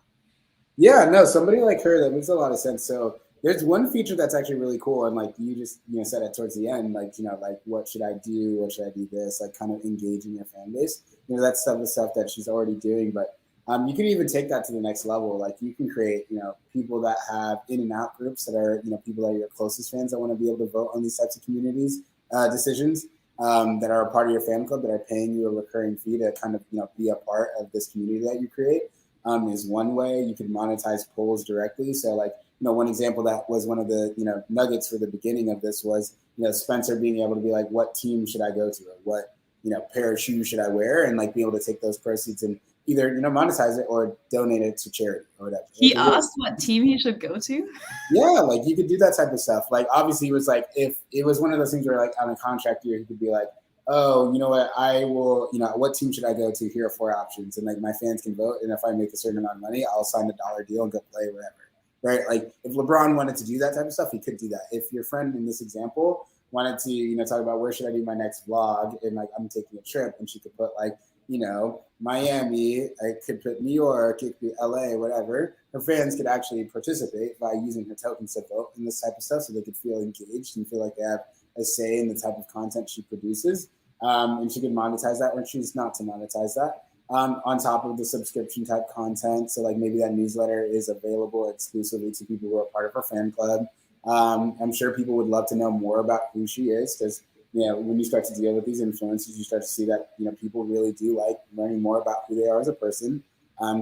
Yeah, no, somebody like her, that makes a lot of sense. So there's one feature that's actually really cool, and like you just said it towards the end, like like what should I do? What should I do? This like kind of engaging your fan base. That's the stuff that she's already doing, but you can even take that to the next level. Like you can create people that have in and out groups that are people that are your closest fans that want to be able to vote on these types of communities decisions. That are a part of your fan club that are paying you a recurring fee to kind of be a part of this community that you create. Is one way. You can monetize polls directly. So like, one example that was one of the, nuggets for the beginning of this was, Spencer being able to be like, what team should I go to? Or what, pair of shoes should I wear? And like be able to take those proceeds and either, monetize it or donate it to charity or whatever. He asked what team he should go to? Yeah, like you could do that type of stuff. Like obviously it was like, if it was one of those things where like on a contract year, he could be like, oh, you know what, I will, what team should I go to? Here are 4 options. And like my fans can vote. And if I make a certain amount of money, I'll sign a dollar deal and go play wherever. Right. Like if LeBron wanted to do that type of stuff, he could do that. If your friend in this example wanted to, talk about where should I do my next vlog and like I'm taking a trip, and she could put like, Miami, I could put New York, it could be LA, whatever. Her fans could actually participate by using her tokens to vote in this type of stuff, so they could feel engaged and feel like they have a say in the type of content she produces. And she can monetize that or choose not to monetize that on top of the subscription type content. So like maybe that newsletter is available exclusively to people who are part of her fan club. I'm sure people would love to know more about who she is, because when you start to deal with these influencers, you start to see that people really do like learning more about who they are as a person.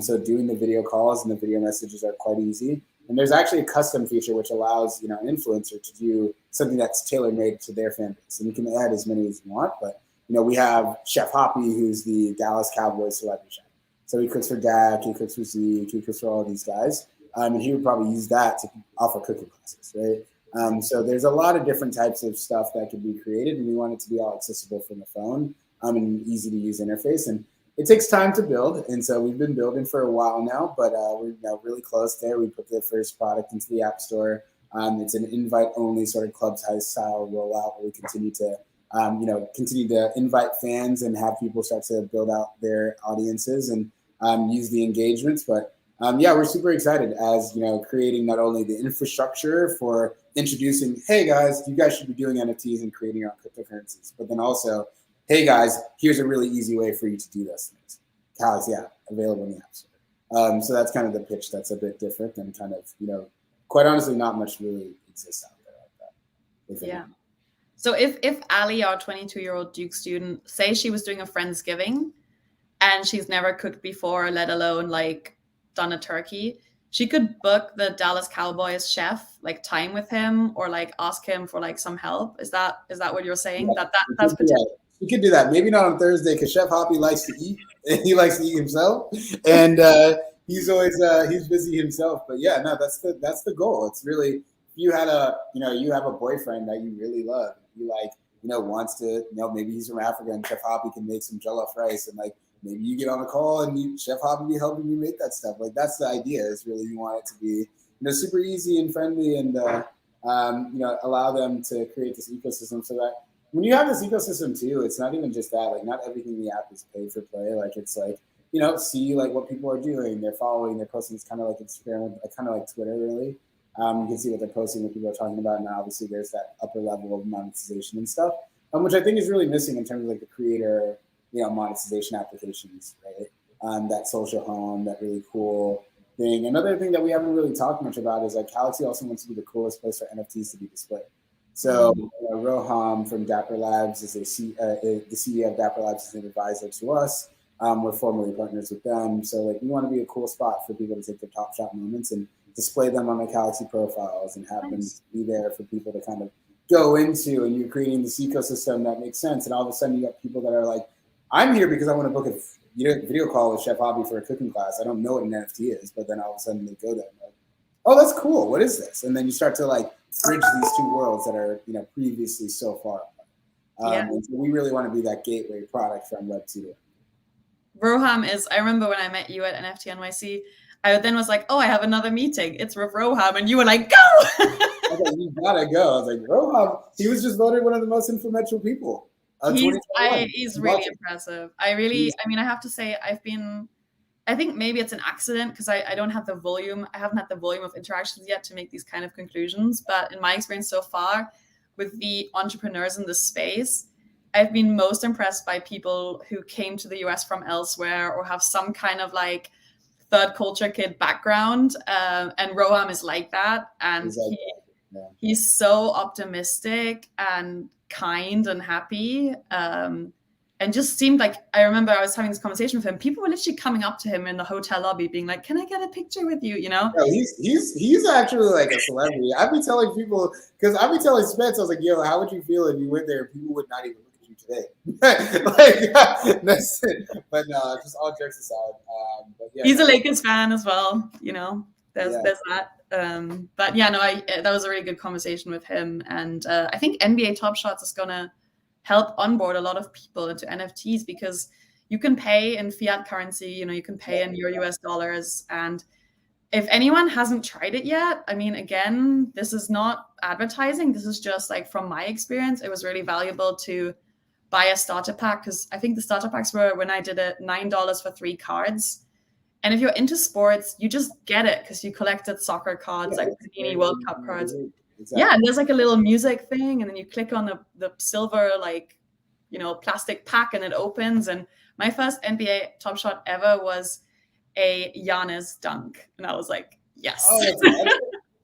So doing the video calls and the video messages are quite easy. And there's actually a custom feature which allows an influencer to do something that's tailor-made to their fan base. And you can add as many as you want, but we have Chef Hoppy, who's the Dallas Cowboys celebrity chef. So he cooks for Dak, he cooks for Zeke, he cooks for all these guys. And he would probably use that to offer cooking classes, right? So there's a lot of different types of stuff that could be created, and we want it to be all accessible from the phone and an easy to use interface. And it takes time to build, and so we've been building for a while now, but we're really close there. We put the first product into the App Store. It's an invite-only sort of club-type style rollout where we continue to invite fans and have people start to build out their audiences and use the engagements. But yeah, we're super excited as creating not only the infrastructure for introducing, hey guys, you guys should be doing NFTs and creating your own cryptocurrencies, but then also, hey guys, here's a really easy way for you to do those things. Calaxy app available in the App Store. So that's kind of the pitch that's a bit different and kind of, quite honestly, not much really exists out there like that. Yeah. So if Ali, our 22-year-old Duke student, say she was doing a Friendsgiving and she's never cooked before, let alone like done a turkey, she could book the Dallas Cowboys chef, like time with him, or like ask him for like some help. Is that what you're saying? Yeah, That's potential. You could do that. Maybe not on Thursday because Chef Hoppy likes to eat and he likes to eat himself, and he's always he's busy himself. But yeah, no, that's the goal. It's really, you had you have a boyfriend that you really love. You like wants to maybe he's from Africa and Chef Hoppy can make some jollof rice, and like maybe you get on a call and Chef Hoppy be helping you make that stuff. Like that's the idea. Is really you want it to be super easy and friendly, and allow them to create this ecosystem so that when you have this ecosystem too, it's not even just that. Like not everything in the app is paid for play. Like it's like see like what people are doing, they're following, they're posting. It's kind of like Instagram, kind of like Twitter, really. You can see what they're posting, what people are talking about. And obviously there's that upper level of monetization and stuff, which I think is really missing in terms of like the creator monetization applications, right? That social home, that really cool thing. Another thing that we haven't really talked much about is like Calaxy also wants to be the coolest place for NFTs to be displayed. So Roham from Dapper Labs is the CEO of Dapper Labs is an advisor to us. We're formally partners with them. So like we want to be a cool spot for people to take their top shot moments and display them on their Calaxy profiles and have them be there for people to kind of go into, and you're creating this ecosystem that makes sense. And all of a sudden you got people that are like, I'm here because I want to book a video call with Chef Hobby for a cooking class. I don't know what an NFT is, but then all of a sudden they go there and like, oh, that's cool. What is this? And then you start to like bridge these two worlds that are, previously so far apart. And so we really want to be that gateway product from Web2. Roham is, I remember when I met you at NFT NYC, I then was like, oh, I have another meeting. It's with Roham. And you were like, go! I was like, you gotta go. I was like, Roham, he was just voted one of the most influential people. He's really impressive. I have to say, I think maybe it's an accident because I don't have the volume. I haven't had the volume of interactions yet to make these kind of conclusions. But in my experience so far with the entrepreneurs in this space, I've been most impressed by people who came to the US from elsewhere or have some kind of like third culture kid background. And Roham is like that. And he's so optimistic and kind and happy. And just seemed like, I remember I was having this conversation with him. People were literally coming up to him in the hotel lobby being like, can I get a picture with you? Yeah, he's actually like a celebrity. I'd be telling people, because I'd be telling Spence, I was like, yo, how would you feel if you went there and people would not even look at you today? That's it. But no, just all jokes aside. But yeah, he's a Lakers fan as well, there's that. But yeah, no, that was a really good conversation with him. And I think NBA Top Shots is going to help onboard a lot of people into NFTs because you can pay in fiat currency, you can pay in your US dollars. And if anyone hasn't tried it yet, I mean, again, this is not advertising. This is just like from my experience, it was really valuable to buy a starter pack because I think the starter packs were, when I did it, $9 for 3 cards. And if you're into sports, you just get it because you collected soccer cards, like Panini World Cup cards. Exactly. Yeah, and there's like a little music thing, and then you click on the silver, plastic pack, and it opens. And my first NBA Top Shot ever was a Giannis dunk, and I was like, yes. Oh,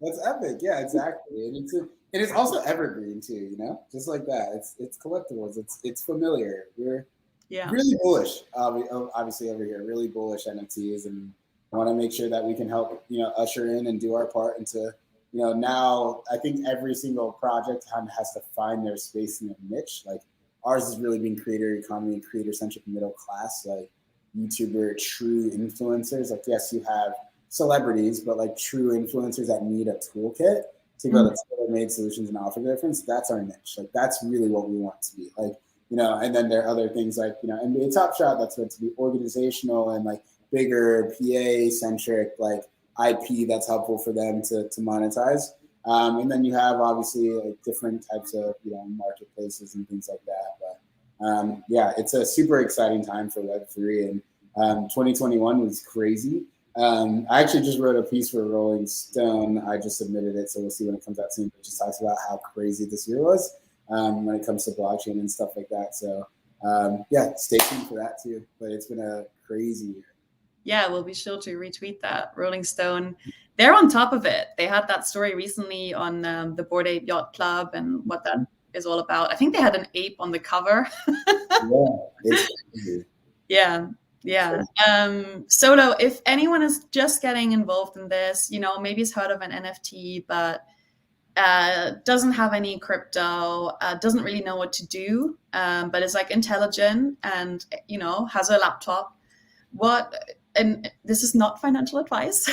that's epic. Yeah, exactly. And it's also evergreen too, just like that. It's collectibles. It's familiar. We're really bullish, obviously over here. Really bullish NFTs, and I want to make sure that we can help, usher in and do our part into. Now I think every single project has to find their space in their niche. Like ours has really been creator economy, creator-centric middle class, like YouTuber, true influencers. Like, yes, you have celebrities, but like true influencers that need a toolkit to go to tailor-made solutions and offer difference. That's our niche. Like that's really what we want to be. Like, and then there are other things like, NBA Top Shot, that's meant to be organizational and like bigger PA-centric, like IP that's helpful for them to monetize. And then you have obviously like different types of marketplaces and things like that. But it's a super exciting time for Web3, and 2021 was crazy. I actually just wrote a piece for Rolling Stone. I just submitted it, so we'll see when it comes out soon. It just talks about how crazy this year was when it comes to blockchain and stuff like that. So stay tuned for that too. But it's been a crazy year. Yeah, we'll be sure to retweet that. Rolling Stone, they're on top of it. They had that story recently on the Bored Ape Yacht Club and what that is all about. I think they had an ape on the cover. It's crazy. Yeah. Solo, if anyone is just getting involved in this, maybe has heard of an NFT, but doesn't have any crypto, doesn't really know what to do, but is like intelligent and, has a laptop. And this is not financial advice,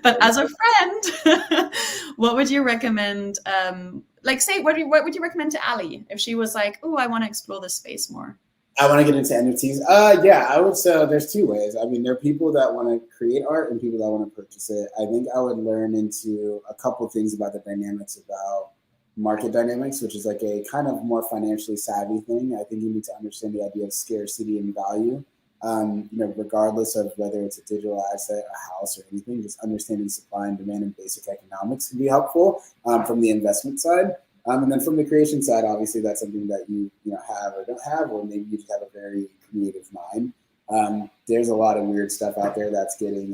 but as a friend, what would you recommend? What would you recommend to Ali if she was like, oh, I want to explore this space more? I want to get into NFTs. I would say there's 2 ways. I mean, there are people that want to create art and people that want to purchase it. I think I would learn into a couple of things about the dynamics about market dynamics, which is like a kind of more financially savvy thing. I think you need to understand the idea of scarcity and value. Regardless of whether it's a digital asset, a house, or anything, just understanding supply and demand and basic economics can be helpful from the investment side. And then from the creation side, obviously that's something that you have or don't have, or maybe you just have a very creative mind. There's a lot of weird stuff out there that's getting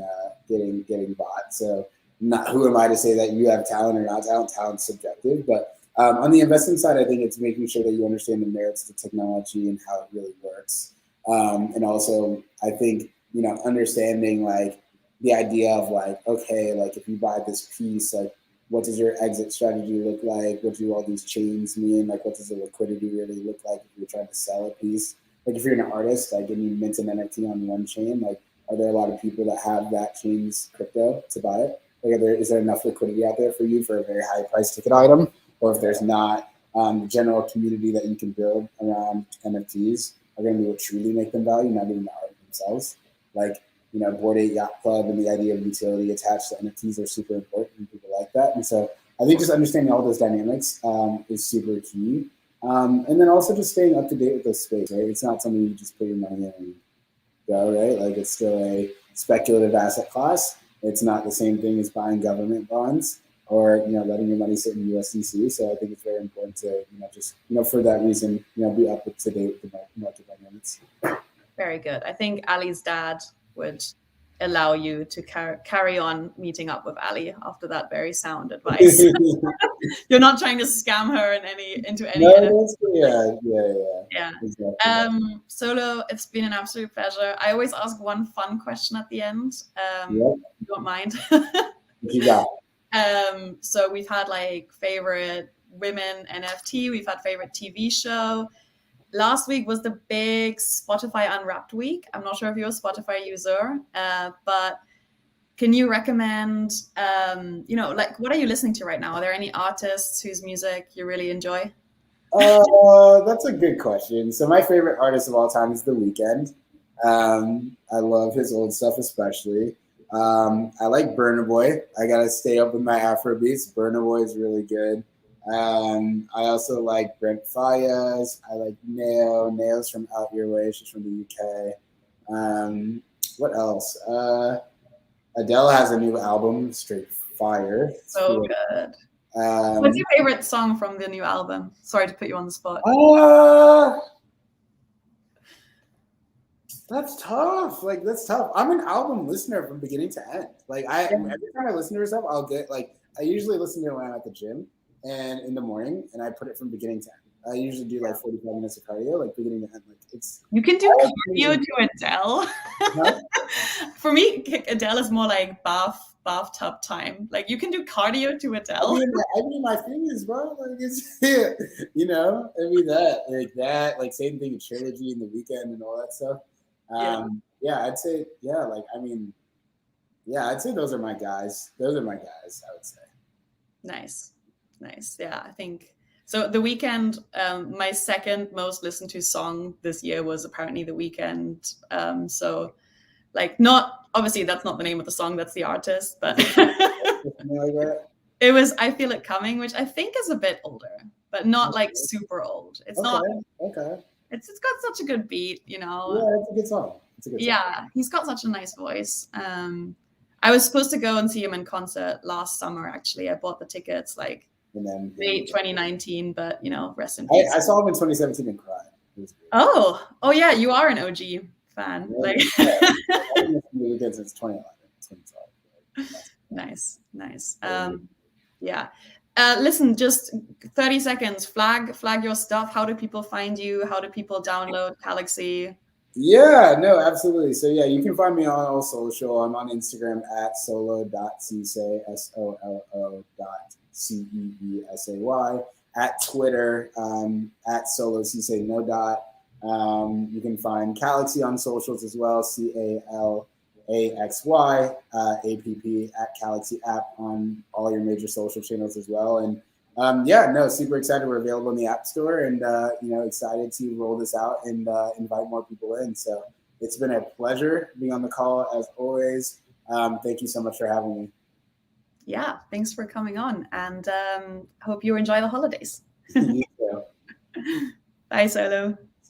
bought. So who am I to say that you have talent or not talent? Talent's subjective. But on the investment side, I think it's making sure that you understand the merits of the technology and how it really works. And also, I think, understanding like the idea of like, okay, like if you buy this piece, like what does your exit strategy look like? What do all these chains mean? Like what does the liquidity really look like if you're trying to sell a piece? Like if you're an artist, like and you mint an NFT on one chain, like are there a lot of people that have that chain's crypto to buy it? Like is there enough liquidity out there for you for a very high price ticket item? Or if there's not, the general community that you can build around NFTs are going to be what truly make them value, not even the art themselves. Like, Bored Ape Yacht Club and the idea of utility attached to NFTs are super important and people like that. And so I think just understanding all those dynamics is super key. And then also just staying up to date with the space, right? It's not something you just put your money in and go, right? Like it's still a speculative asset class. It's not the same thing as buying government bonds or, letting your money sit in USDC. So I think it's very important to, just, for that reason, be up to date with the market dynamics. Very good. I think Ali's dad would allow you to carry on meeting up with Ali after that very sound advice. You're not trying to scam her into any. No, yeah. Exactly. Solo, it's been an absolute pleasure. I always ask one fun question at the end. If you don't mind. What you got? So we've had like favorite women NFT. We've had favorite TV show. Last week was the big Spotify Unwrapped week. I'm not sure if you're a Spotify user, but can you recommend, like what are you listening to right now? Are there any artists whose music you really enjoy? That's a good question. So my favorite artist of all time is The Weeknd. I love his old stuff especially. I like Burna Boy. I gotta stay up with my Afro beats. Burna Boy is really good. I also like Brent Faiyaz. I like Neo. Neo's from Out Your Way. She's from the UK. What else? Adele has a new album, straight fire. So good. What's your favorite song from the new album? Sorry to put you on the spot. That's tough. Like that's tough. I'm an album listener from beginning to end. Like every time I listen to stuff, I'll get like I usually listen to it when I'm at the gym and in the morning, and I put it from beginning to end. I usually do like 45 minutes of cardio, like beginning to end. Like it's. You can do cardio to Adele. Huh? For me, Adele is more like bathtub time. Like you can do cardio to Adele. I mean my fingers, bro. Like it's like same thing in Trilogy and The Weeknd and all that stuff. I'd say I'd say those are my guys. I would say. Nice. Yeah, I think so. The Weeknd, my second most listened to song this year was apparently The Weeknd. So like not obviously that's not the name of the song, that's the artist, but it was I Feel It Coming, which I think is a bit older, but not like super old. It's not okay. It's got such a good beat, Yeah, it's a good song. He's got such a nice voice. I was supposed to go and see him in concert last summer, actually. I bought the tickets like late 2019, but rest in peace. I saw him in 2017 and cried. Oh yeah, you are an OG fan. Yeah, I've been listening since 2011. Nice. Listen, just 30 seconds. Flag your stuff. How do people find you? How do people download Calaxy? Yeah, no, absolutely. So yeah, you can find me on all social. I'm on Instagram at solo.ceesay, SOLO.CEESAY. At Twitter, at solo Ceesay, no dot. You can find Calaxy on socials as well, CALAXY, APP at Calaxy app on all your major social channels as well. And super excited. We're available in the App Store and, excited to roll this out and invite more people in. So it's been a pleasure being on the call as always. Thank you so much for having me. Yeah, thanks for coming on and hope you enjoy the holidays. You too. Bye, Solo.